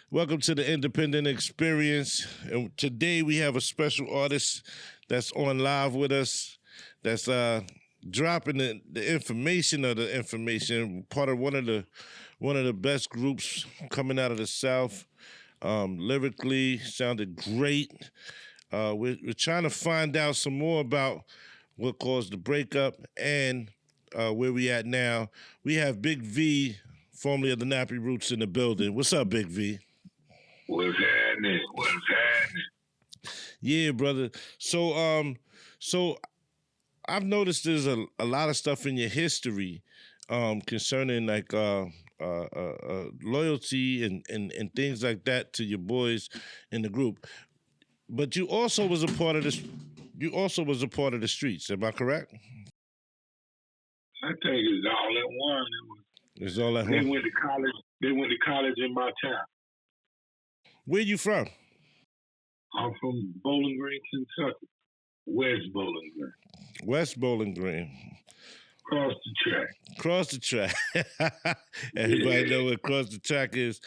Welcome to the Independent Experience. And today we have a special artist that's on live with us. That's dropping the information of the information. Part of one of the best groups coming out of the South. Lyrically, sounded great. We're trying to find out some more about what caused the breakup and where we at now. We have Big V, formerly of the Nappy Roots, in the building. What's up, Big V? What's happening? What's happening? Yeah, brother. So I've noticed there's a lot of stuff in your history concerning like loyalty and things like that to your boys in the group. But you also was a part of this. You also was a part of the streets. Am I correct? I think it's all in one. It's all at They home. went to college. They went to college in my town. Where you from? I'm from Bowling Green, Kentucky. West Bowling Green. West Bowling Green. Across the track. Cross the track. Everybody know what cross the track is.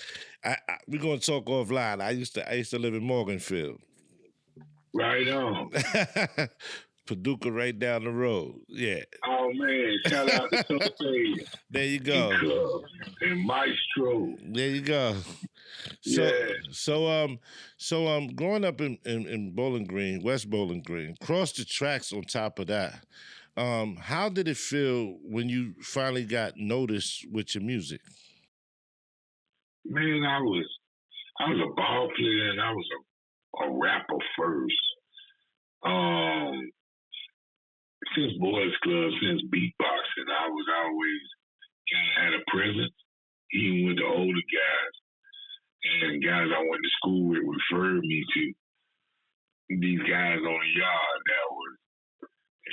We're gonna talk offline. I used to live in Morganfield. Right on. Paducah right down the road. Yeah. Oh man, shout out to Sophie There you go. and Club and Maestro. There you go. So Yeah. so growing up in Bowling Green, West Bowling Green, cross the tracks on top of that. How did it feel when you finally got noticed with your music? Man, I was a ball player and I was a rapper first. Um, since boys club, since beatboxing, I was always kind of had a presence, even with the older guys and guys I went to school with referred me to these guys on the yard that was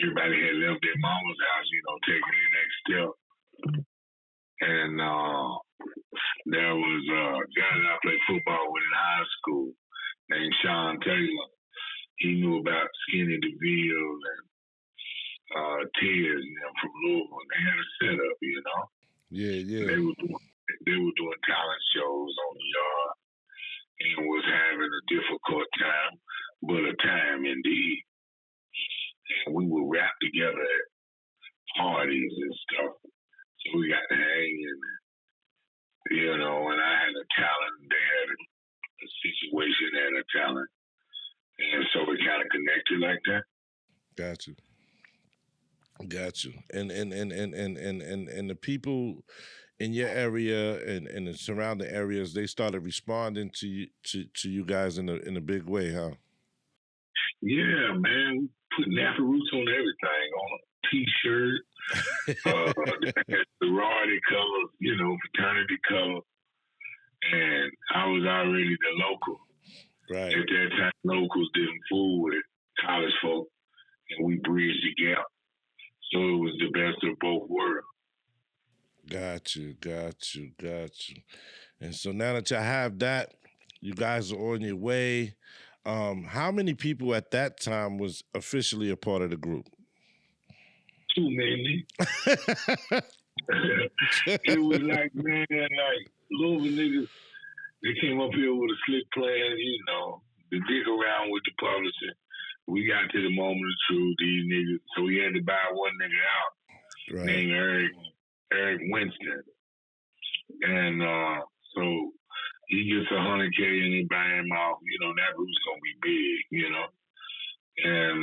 everybody had left their mama's house, taking the next step. And there was a guy that I played football with in high school named Sean Taylor. He knew about Skinny DeVille and Tears and them from Louisville. They had a setup. Yeah, yeah. They were doing talent shows on the yard and was having a difficult time, but a time indeed. And we would rap together at parties and stuff. So we got to hang and I had a talent, they had a situation, they had a talent. And so we kind of connected like that. Got you. Got you. And the people in your area and the surrounding areas, they started responding to you guys in a big way, huh? Yeah, man. We put Nappy Roots on everything, on a T-shirt, sorority colors, fraternity color. And I was already the local. Right. At that time, locals didn't fool with college folk, and we bridged the gap. So it was the best of both worlds. Got you, got you, got you. And so now that you have that, you guys are on your way. How many people at that time was officially a part of the group? Too many. It was like, man, like Louisville niggas, they came up here with a slick plan, to dig around with the publishing. We got to the moment of truth, these niggas. So we had to buy one nigga out named Eric Winston. And so he gets 100K and they buy him out. That root's going to be big, And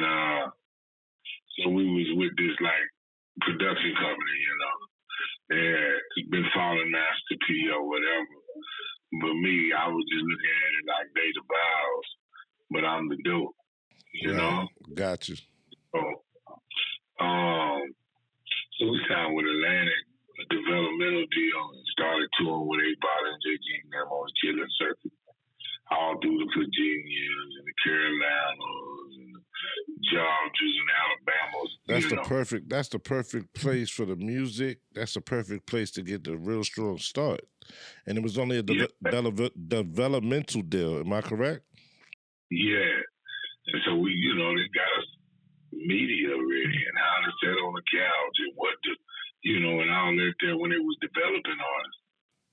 so we was with this, like, production company. They had been following Master P or whatever. But me, I was just looking at it like they the bows, but I'm the dope, know? Got you. So, so we signed with Atlantic, a developmental deal, and started touring with A-Bot and JG and them on the chilling circuit. All through the Virginias and the Carolinas and the Georgias and Alabamas. That's the perfect place for the music. That's the perfect place to get the real strong start. And it was only a developmental deal. Am I correct? Yeah. And so we, they got us media ready and how to sit on the couch and what to, and all that there when it was developing artists.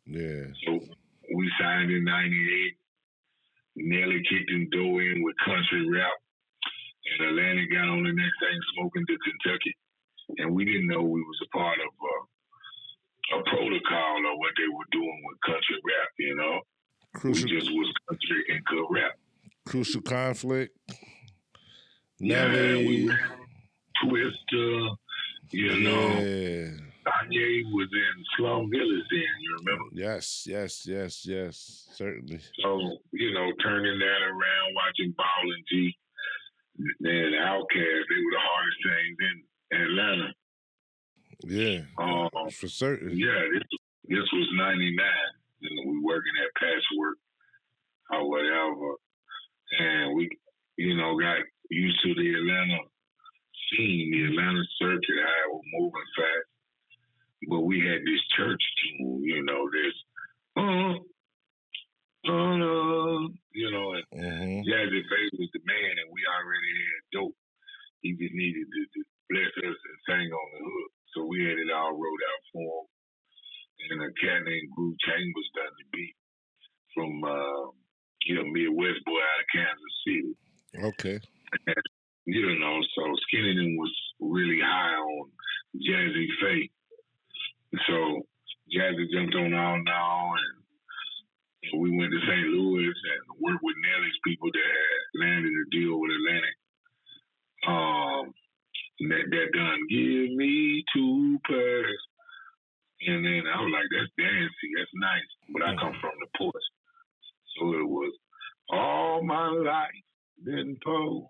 Yeah. So we signed in '98. Nelly kicked the door in with country rap, and Atlanta got on the next thing smoking to Kentucky, and we didn't know we was a part of a protocol or what they were doing with country rap. Crucial, we just was country and good rap. Crucial Conflict. Yeah, we Nelly. ran Twister. Yeah. Kanye was in Slum Village then, you remember? Yes. Certainly. So, turning that around, watching Ball and G, and Outkast, they were the hardest things in Atlanta. Yeah, for certain. Yeah, this was '99. We working at Patchwork or whatever, and we, got used to the Atlanta scene, the Atlanta circuit, how it was moving fast. But we had this church tune, this, and Jazzy Faye was the man, and we already had dope. He just needed to bless us and sing on the hook. So we had it all wrote out for him. And a cat named Groove Chambers done the beat from, Midwest boy out of Kansas City. Okay. And, so Skinny was really high on Jazzy Faye. So Jazzy jumped on All Now, and we went to St. Louis and worked with Nelly's people that had landed a deal with Atlantic. That done give me 2 pairs. And then I was like, that's dancey, that's nice. But I come from the porch. So it was all my life, been told,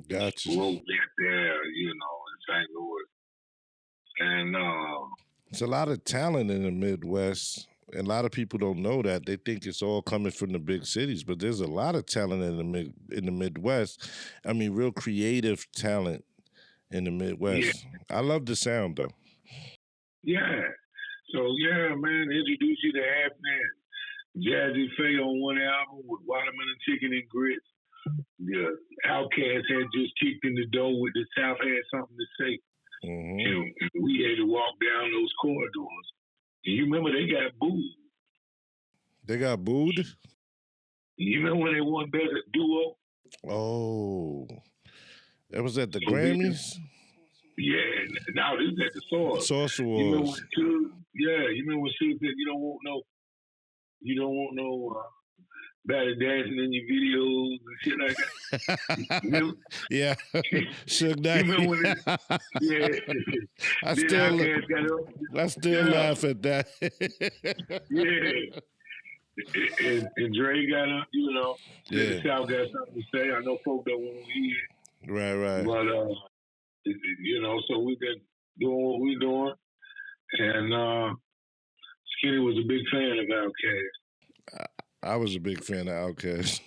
Gotcha. Wrote that there, in St. Louis. And it's a lot of talent in the Midwest. A lot of people don't know that. They think it's all coming from the big cities, but there's a lot of talent in the Midwest. I mean, real creative talent in the Midwest. Yeah. I love the sound though. Yeah. So yeah, man, introduce you to Halfman. Jazzy Faye on one album with Watermelon Chicken and Grits. The Outkast had just kicked in the door with the South had something to say. Mm-hmm. And we had to walk down those corridors. And you remember they got booed. They got booed? You remember when they won Best Duo? Oh. That was at the Grammys? Yeah. Now this is at the Source. Source Awards. You remember when Suge said you don't want no better dancing in your videos and shit like that. Remember? Yeah. Suge Knight. You remember when I still laugh at that. Yeah. And Dre got up, the South got something to say. I know folks don't want to hear it. Right. But, so we've been doing what we're doing. And Skinny was a big fan of Outkast. I was a big fan of Outkast.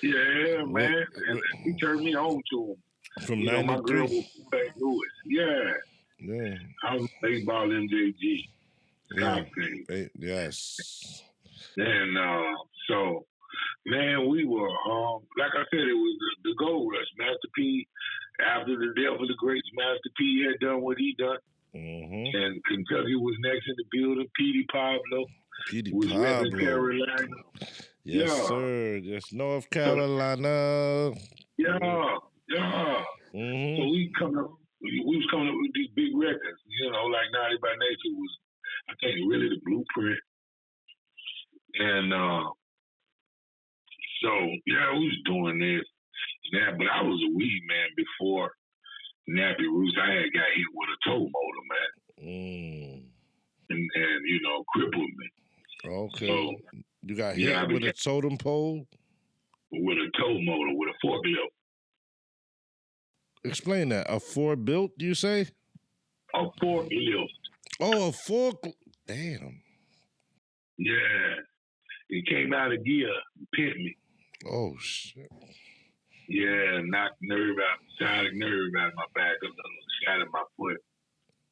Yeah, man. And he turned me on to him. From 93? My girl was from St. Louis. Yeah. I was baseball MJG. Yes. And so, man, we were, like I said, it was the gold rush. Master P, after the death of the greats, Master P had done what he done. Mm-hmm. And Kentucky was next in the building. Petey Pablo was repping Carolina. Yes, sir. Yes, North Carolina. Yeah. Mm-hmm. So we was coming up with these big records, like Naughty by Nature was, I think, really the blueprint. And so, we was doing this. But I was a weed man before Nappy Roots. I had got hit with a tow motor, man. And crippled me. Okay. So, you got hit with a totem pole? With a tow motor, with a forklift. Explain that. A 4-built, you say? A forklift. Oh, a fork. Damn. Yeah. It came out of gear, pit me. Oh, shit. Yeah, knocked sciatic nerve out of my back, shot in my foot.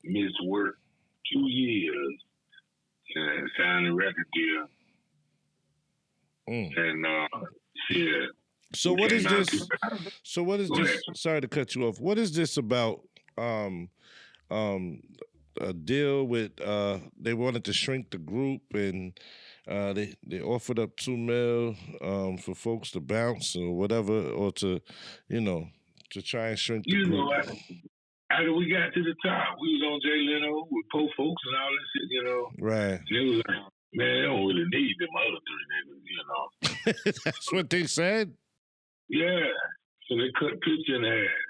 Missed work 2 years. And signed a record deal. And, yeah. So what is this? Sorry to cut you off. What is this about? a deal with they wanted to shrink the group, and they offered up $2 million for folks to bounce or whatever, or to to try and shrink the You group. know, after we got to the top, we was on Jay Leno with poor folks and all that shit, Right. And it was like, man, they don't really need them other three niggas, That's what they said. Yeah. So they cut Pitch in half.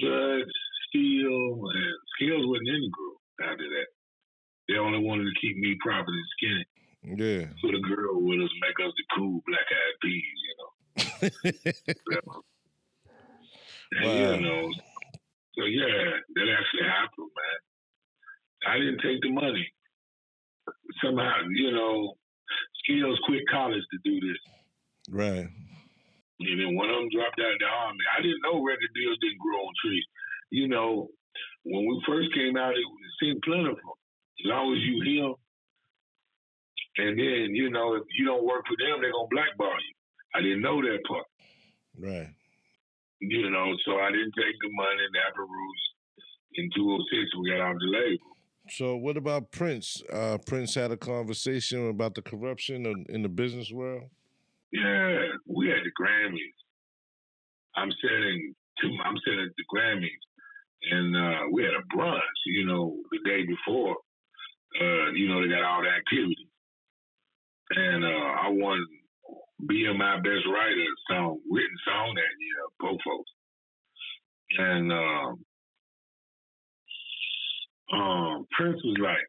Judge, Steele, and Skills wasn't in the group after that. They only wanted to keep me proper and skinny. Yeah. So the girl with us make us the cool black-eyed peas, And, Wow. so yeah, that actually happened, man. I didn't take the money. Somehow, Skills quit college to do this. Right. And then one of them dropped out of the army. I didn't know record deals didn't grow on trees. When we first came out, it seemed plentiful. As long as you heal. And then, if you don't work for them, they're going to blackball you. I didn't know that part. Right. So I didn't take the money, Nappy Roots. In 2006, we got off the label. So what about Prince? Prince had a conversation about the corruption in the business world. Yeah, we had the Grammys. I'm sitting at the Grammys, and we had a brunch. The day before. They got all the activity, and I won BMI Best Writer written song that year, Pofos. And Prince was like,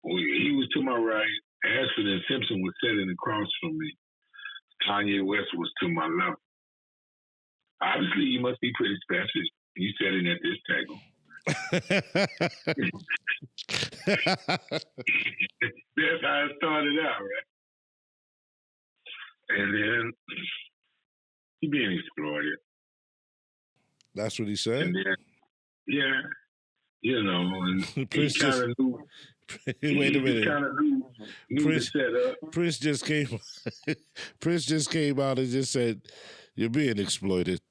he was to my right. Ashford and Simpson was sitting across from me. Kanye West was to my left. Obviously, you must be pretty special. You sitting at this table. That's how it started out, right? And then he being exploited. That's what he said? And then, yeah, and Prince he kind of knew. Wait a minute. He kind of knew Prince, the setup. Prince just came out and just said, "You're being exploited."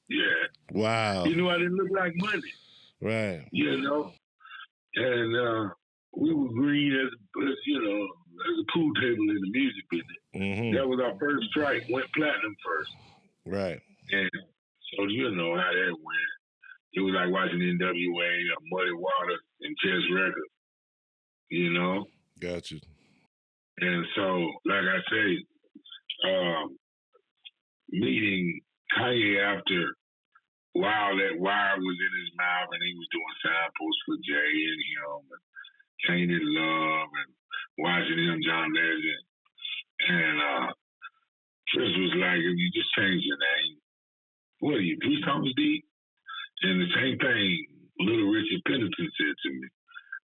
Yeah. Wow. He knew I didn't look like money. Right. And we were green as a pool table in the music business. Mm-hmm. That was our first strike. Went platinum first. Right. And so you know how that went. It was like watching NWA, Muddy Waters, and Chess Records. Got you. And so, like I say, meeting Kanye after while that wire was in his mouth and he was doing samples for Jay and him and Tainted Love and watching him, John Legend. And Chris was like, if you just change your name, what are you, Bruce Thomas D? And the same thing Little Richard Pendleton said to me.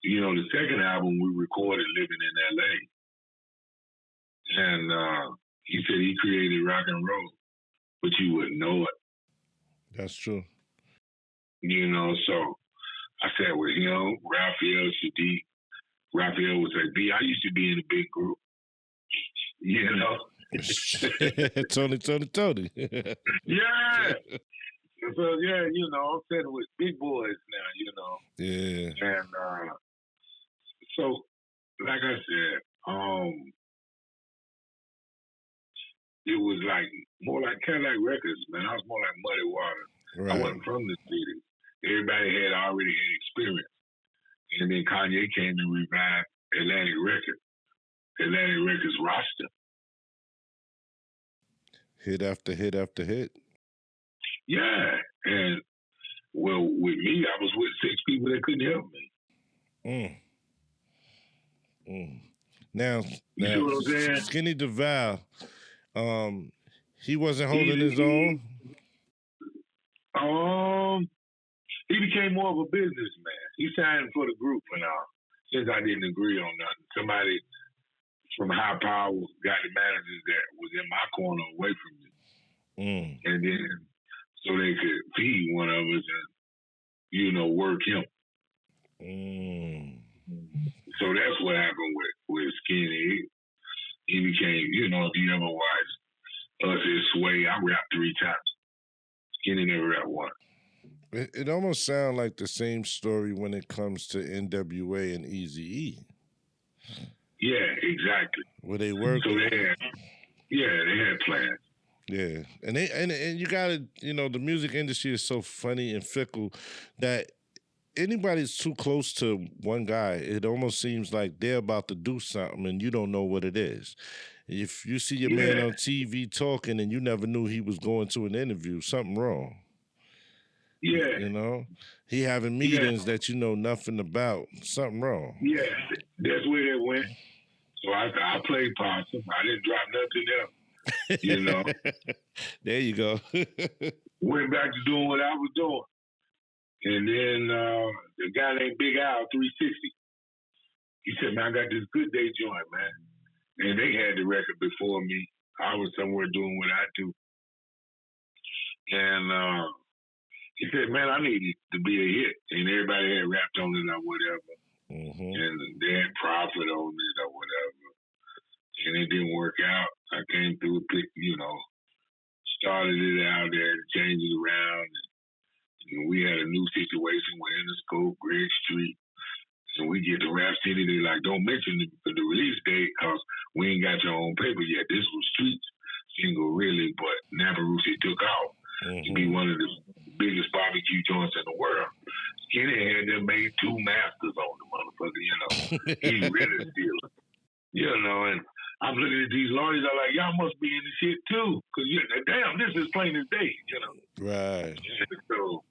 The second album we recorded living in LA. And he said he created rock and roll, but you wouldn't know it. That's true. So I said with him, Raphael Sadiq. Raphael would say, B, I used to be in a big group. Tony. Yeah. So, yeah, I'm sitting with big boys now, Yeah. And so, like I said, it was like more like Cadillac Records, man. I was more like Muddy Waters. Right. I wasn't from the city. Everybody had already had experience. And then Kanye came and revived Atlantic Records roster. Hit after hit after hit. Yeah. And, well, with me, I was with 6 people that couldn't help me. Now, you see what I'm saying? Skinny DeVal, he wasn't holding his own? He became more of a businessman. He signed for the group and all. Since I didn't agree on nothing. Somebody from high power got the managers that was in my corner away from me. And then so they could feed one of us and, work him. So that's what happened with Skinny. He became, if you ever watched Us is Sway, I rapped 3 times. Skinny never rapped one. It almost sounds like the same story when it comes to NWA and Eazy-E, Yeah, exactly. where they work. So they had plans. Yeah, and you gotta, the music industry is so funny and fickle that anybody's too close to one guy, it almost seems like they're about to do something and you don't know what it is. If you see your man Yeah, on TV talking and you never knew he was going to an interview, something wrong. yeah, You know, he having yeah, meetings that you know nothing about, something wrong. yeah. That's where it went. So I played possum. I didn't drop nothing else. You know, There you go. went back to doing what I was doing. And then the guy named Big Al 360, he said, "Man, I got this Good Day joint, man." And they had the record before me. I was somewhere doing what I do. And he said, "Man, I need it to be a hit." And everybody had rapped on it or whatever. Mm-hmm. And they had profit on it or whatever. And it didn't work out. I came through, started it out there, changed it around. And we had a new situation with Interscope, Greg Street. And we get to Rap City, they like, don't mention the release date because we ain't got your own paper yet. This was Streets single, really, but Nappy Roots, it took out to be one of the biggest barbecue joints in the world. Skinny had them made 2 masters on the motherfucker, He really still, and I'm looking at these lawyers, I'm like, y'all must be in the shit too. Because, damn, this is plain as day, Right. And so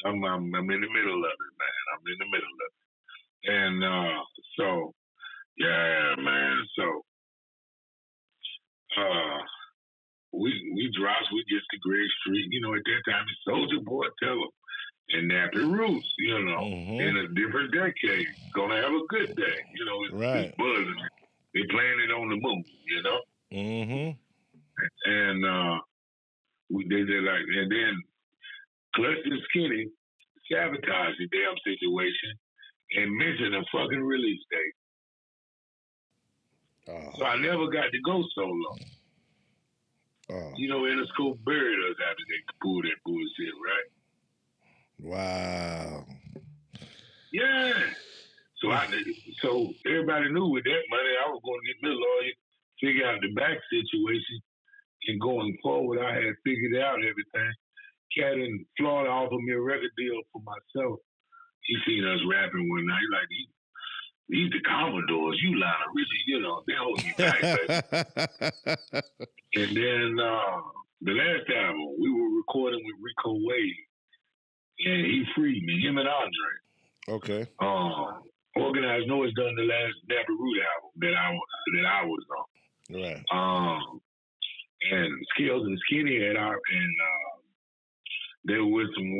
I'm in the middle of it, man. I'm in the middle of it. And so, yeah, man. So, we drops, we get to Greg Street. At that time, it's Soldier Boy, tell them, and Nappy Roots. In a different decade, gonna have a good day. Right. It's buzzing. They playing it on the moon. And they like, and then Clutch and Skinny sabotaged the damn situation and mentioned a fucking release date. So I never got to go so long. Interscope buried us after they pulled that bullshit, right? Wow. Yeah. So everybody knew with that money I was going to get me a lawyer, figure out the back situation, and going forward I had figured out everything. Cat in Florida offered me a record deal for myself. He seen us rapping one night, like these the Commodores, you line of really, they hold you back, baby. And then the last album, we were recording with Rico Wade, and he freed me, him and Andre. Okay. Organized Noise done the last Nappy Root album that I was on. Right. And Skills and Skinny had they were with some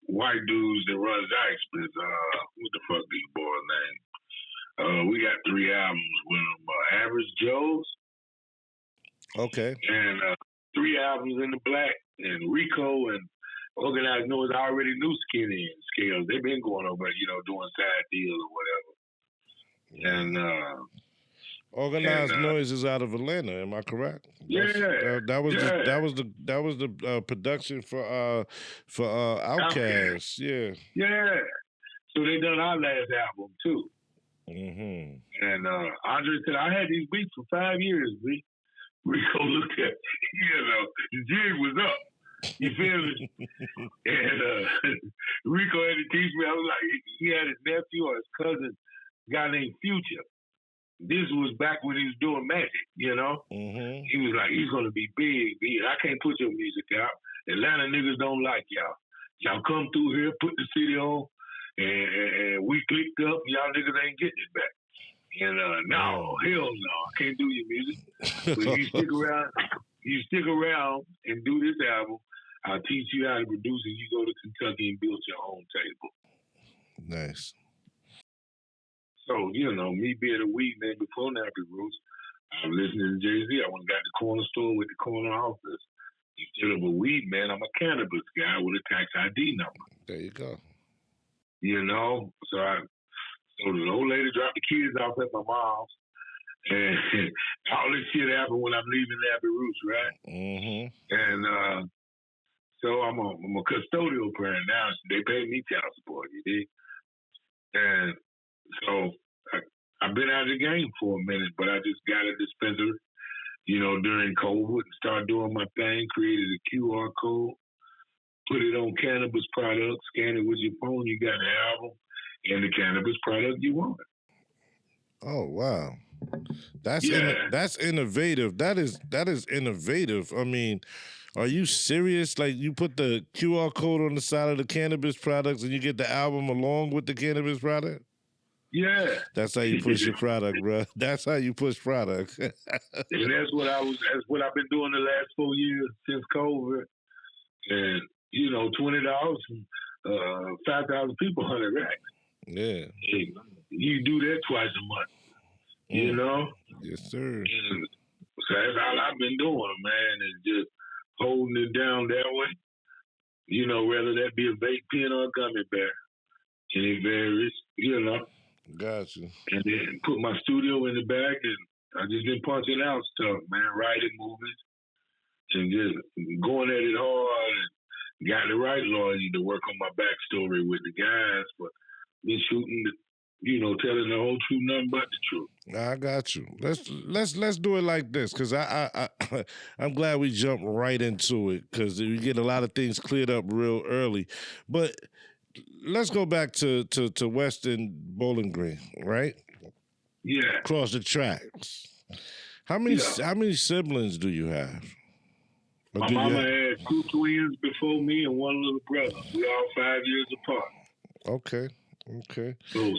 white dudes that run Dykes, but what the fuck these boys' names? We got 3 albums with them. Average Joe's. Okay. And 3 albums in the black. And Rico and Organized Noise, I already knew Skinny and Scales. They've been going over, doing side deals or whatever. And Organized Noise is out of Atlanta. Am I correct? That was the production for Outkast. Yeah. Yeah. So they done our last album too. Mm-hmm. And Andre said, I had these beats for 5 years, B. Rico looked at, the jig was up. You feel me? And Rico had to teach me. I was like, he had his nephew or his cousin, a guy named Future. This was back when he was doing magic, Mm-hmm. He was like, he's going to be big, B. I can't put your music out. Atlanta niggas don't like y'all. Y'all come through here, put the city on, and we clicked up, y'all niggas ain't getting it back. And no, hell no, I can't do your music. But you stick around and do this album, I'll teach you how to produce and you go to Kentucky and build your own table. Nice. So, me being a weed man before Nappy Roots, I'm listening to Jay-Z. I went and got the corner store with the corner office. Instead of a weed man, I'm a cannabis guy with a tax ID number. There you go. So the old lady dropped the kids off at my mom's. And all this shit happened when I'm leaving Nappy Roots, right? Mm-hmm. And So I'm a custodial parent now. They pay me child support, you dig? And so I've been out of the game for a minute, but I just got a dispensary, during COVID and started doing my thing, created a QR code, put it on cannabis products, scan it with your phone, you got the album and the cannabis product you want. Oh wow. That's Yeah. that's innovative. That is innovative. I mean, are you serious? Like you put the QR code on the side of the cannabis products and you get the album along with the cannabis product? Yeah. That's how you push your product, bro. That's how you push product. And that's what I've been doing the last 4 years since COVID. And, $20 from 5,000 people, 100 racks. Yeah. And you do that twice a month. You know? Yes, sir. And so that's all I've been doing, man, is just holding it down that way. Whether that be a vape pen or a gummy bear. And it varies, Got you. And then put my studio in the back, and I just been punching out stuff, man, writing movies, and just going at it hard, and got the right lawyer to work on my backstory with the guys, but been shooting telling the whole truth, nothing but the truth. I got you. Let's do it like this, because I'm glad we jumped right into it, because we get a lot of things cleared up real early. But let's go back to Western Bowling Green, right? Yeah. Across the tracks. How many siblings do you have? My mama had 2 twins before me and 1 little brother. We all 5 years apart. Okay. So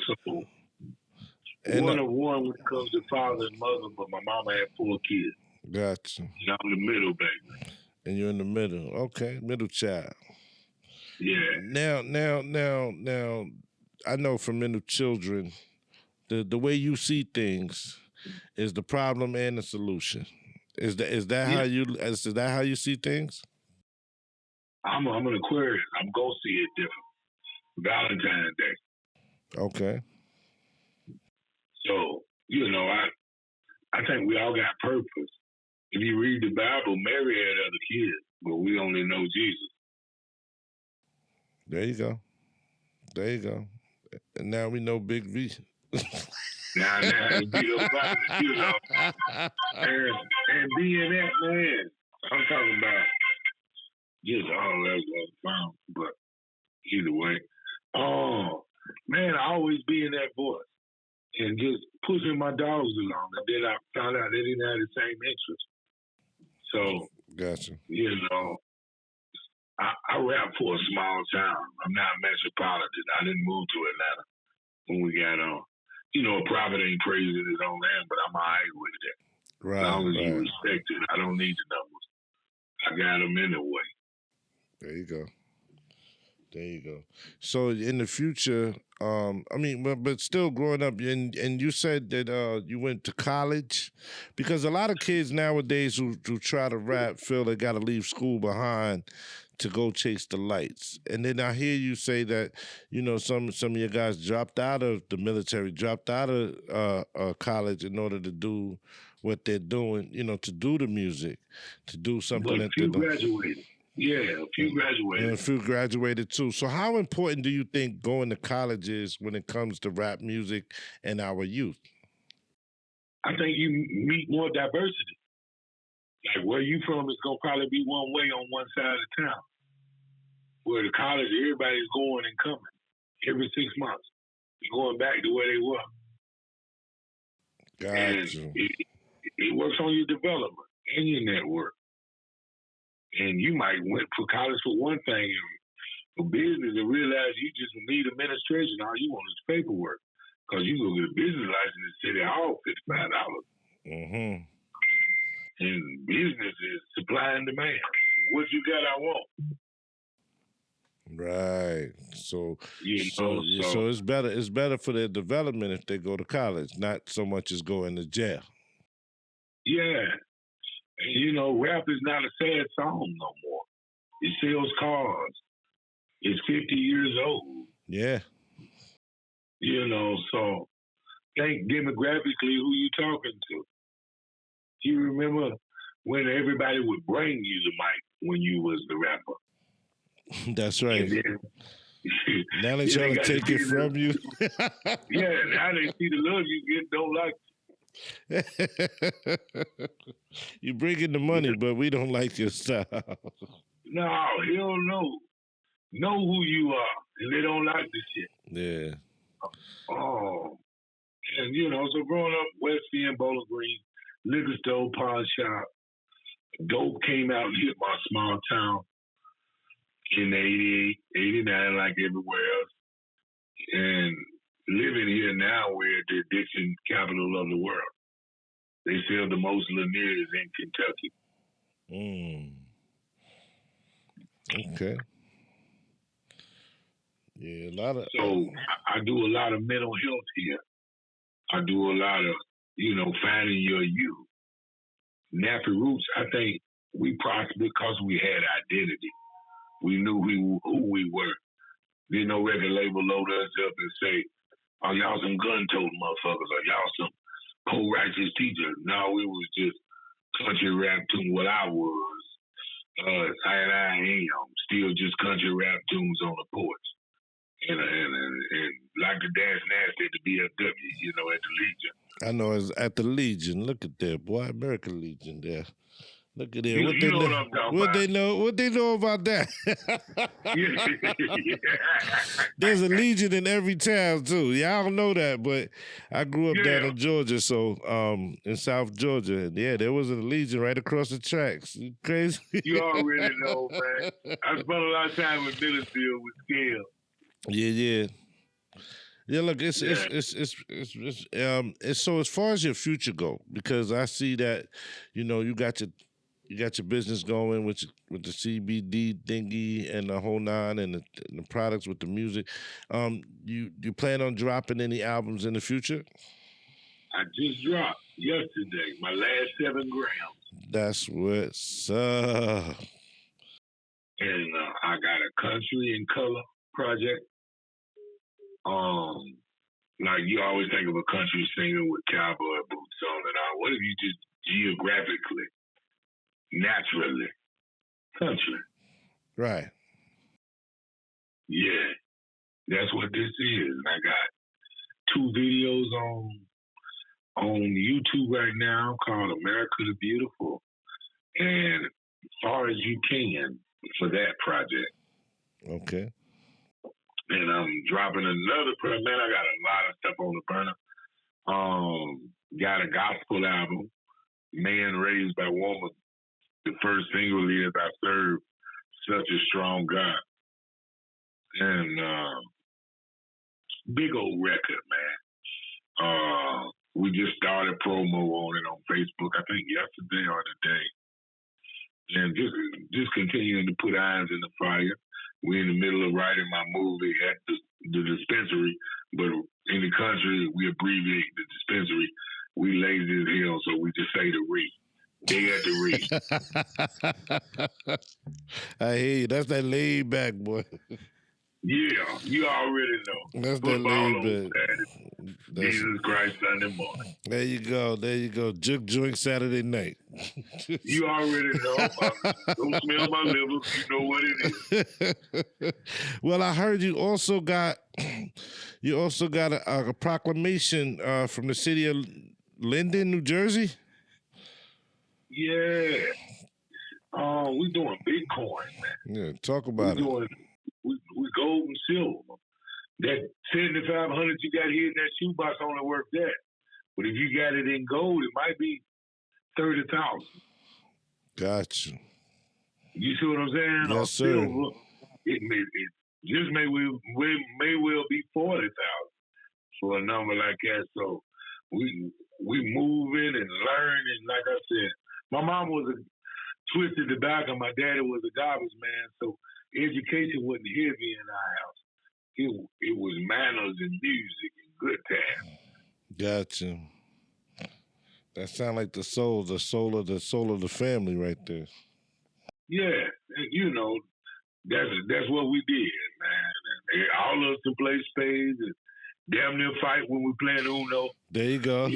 and one of one when it comes to father and mother, but my mama had 4 kids. Gotcha. And I'm the middle baby. And you're in the middle. Okay, middle child. Yeah. Now, I know for middle children, the way you see things is the problem and the solution. Is that how you see things? I'm an Aquarius. I'm gonna see it different. Valentine's Day. Okay. So I think we all got purpose. If you read the Bible, Mary had other kids, but we only know Jesus. There you go. And now we know Big V. Now, and being that, man, I'm talking about just all that was fun, but either way. Oh, man, I always be in that voice and just pushing my dogs along. And then I found out they didn't have the same interest. So, gotcha. I rap for a small town. I'm not metropolitan. I didn't move to Atlanta when we got on. A prophet ain't praising his own land, but I'm all right with that. Right. As long as you respect it, I don't need the numbers. I got them anyway. There you go. So in the future, but still growing up, and you said that you went to college, because a lot of kids nowadays who try to rap feel they got to leave school behind to go chase the lights. And then I hear you say that, some of your guys dropped out of the military, dropped out of college in order to do what they're doing, to do the music, to do something that they don't. Graduated. Yeah, a few graduated. And a few graduated too. So how important do you think going to college is when it comes to rap music and our youth? I think you meet more diversity. Like where you from is going to probably be one way on one side of the town. Where the college, everybody's going and coming every 6 months. They're going back to where they were. Gotcha. It works on your development and your network. And you might went for college for one thing and for business and realize you just need administration. All you want is paperwork. Because you go get a business license in City Hall, $55. Mm-hmm. And business is supply and demand. What you got, I want. Right. So it's better. It's better for their development if they go to college, not so much as going to jail. Yeah. And rap is not a sad song no more. It sells cars. It's 50 years old. Yeah. So think demographically who you talking to. You remember when everybody would bring you the mic when you was the rapper? That's And right. then, Now they then they trying to got to take see it from you. yeah, now they see the love you get, don't like You bring in the you. money, but we don't like your style. No, hell no. Know who you are, and they don't like this shit. Yeah. Oh, and so growing up, West End, Bowling Green, liquor store, pawn shop, dope came out and hit my small town in 88, 89, like everywhere else. And living here now, we're the addiction capital of the world. They sell the most Laniers in Kentucky. Okay. Yeah, a lot of. So I do a lot of mental health here. I do a lot of, finding your you. Nappy Roots, I think we prospered because we had identity. We knew who we were. Didn't no record label load us up and say, "Oh, y'all some gun-toting motherfuckers," or "Y'all some co-righteous teachers." No, we was just country rap tune. What I was, I am still just country rap tunes on the porch, and like the Dance Nasty at the BFW, at the Legion. I know it's at the Legion. Look at that, boy, American Legion there. Look at that. You know what I'm talking about. What they know about that? Yeah. There's a Legion in every town too. Yeah, I don't know that, but I grew up down in Georgia, so in South Georgia. Yeah, there was a Legion right across the tracks. You crazy? You already know, man. I spent a lot of time in Millersville with Scale. Yeah. Yeah, look, it's so as far as your future go, because I see that, you got your business going with the CBD thingy and the whole nine and the products with the music. You plan on dropping any albums in the future? I just dropped yesterday my last 7 grams. That's what's up. And I got a country in color project. Like you always think of a country singer with cowboy boots on and all. What if you just geographically, naturally, country? Right. Yeah, that's what this is. And I got 2 videos on YouTube right now called "America the Beautiful" and "Far as You Can" for that project. Okay. And I'm dropping another project. Man, I got a lot of stuff on the burner. Got a gospel album, "Man Raised by Woman." The first single is "I Serve Such a Strong God." And big old record, man. We just started promo on it on Facebook, I think yesterday or today. And just continuing to put irons in the fire. We're in the middle of writing my movie at the dispensary, but in the country, we abbreviate the dispensary. We lazy as hell, so we just say the re. They at the re. I hear you. That's that laid back, boy. Yeah, you already know. That's Football that laid on back. Saturday. Jesus Christ Sunday morning. There you go. Juke joint Saturday night. You already know. Don't smell my liver. You know what it is. Well, I heard you also got a proclamation from the city of Linden, New Jersey. Yeah. We doing Bitcoin, man. Yeah, talk about it. We gold and silver. That 7,500 you got here in that shoebox only worth that. But if you got it in gold, it might be 30,000. Gotcha. You see what I'm saying? Yes, or sir. Silver, it just may well be 40,000 for a number like that. So we moving and learning. Like I said, my mom was twisted tobacco. My daddy was a garbage man. So education wasn't heavy in our house. It was manners and music and good times. Gotcha. That sound like the soul of the family right there. Yeah, and that's what we did, man. And all of us can play spades and damn near fight when we playing Uno. There you go.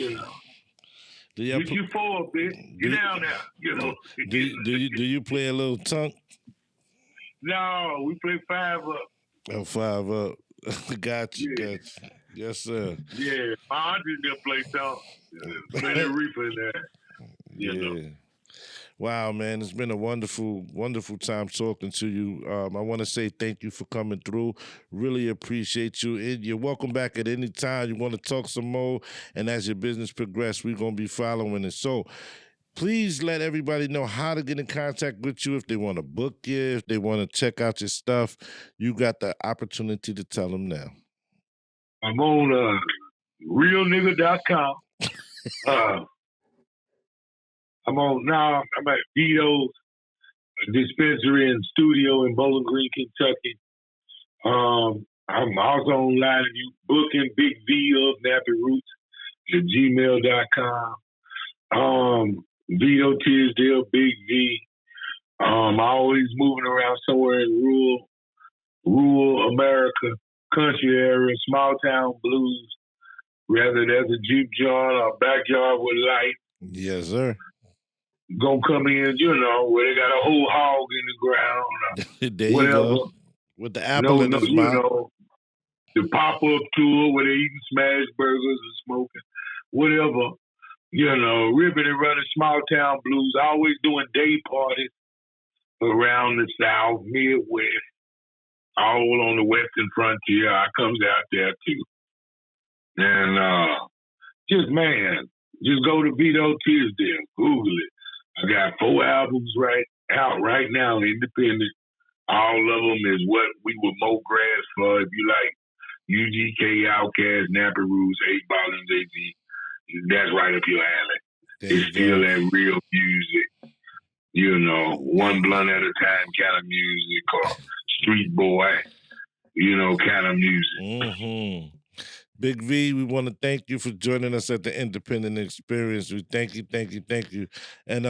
Get you 4 a bit. Get down there. Do you play a little tunk? No, we play 5 up. Oh, 5 up. Got you, Yeah. got you. Yes, sir. Yeah, my auntie still play some. Plenty of reefer in there. You know. Yeah. Wow, man, it's been a wonderful, wonderful time talking to you. I want to say thank you for coming through. Really appreciate you. And you're welcome back at any time. You want to talk some more, and as your business progress, we're gonna be following it. So please let everybody know how to get in contact with you if they want to book you, if they want to check out your stuff. You got the opportunity to tell them now. I'm on realnigga.com. I'm on now. I'm at Vito's dispensary and studio in Bowling Green, Kentucky. I'm also online. You booking Big V of Nappy Roots at gmail.com. Vito Tisdale, Big V. Always moving around somewhere in rural America, country area, small town blues. Whether that's a Jeep joint or backyard with light. Yes, sir. Gonna come in, where they got a whole hog in the ground, There whatever. you go. With the apple in his mouth. The pop-up tour where they eating smash burgers and smoking, whatever. Ribbon and running small town blues, always doing day parties around the South, Midwest, all on the Western frontier. I comes out there too. And just go to Vito Tisdale, Google it. I got 4 albums out right now, independent. All of them is what we would mow grass for. If you like UGK, Outkast, Nappy Roots, 8 Ball and Jay-Z, that's right up your alley. It's still that real music, one blunt at a time kind of music, or street boy, kind of music. Mm-hmm. Big V, we want to thank you for joining us at the Independent Experience. We thank you, thank you, thank you. And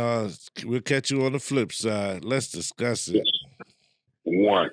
we'll catch you on the flip side. Let's discuss it. One.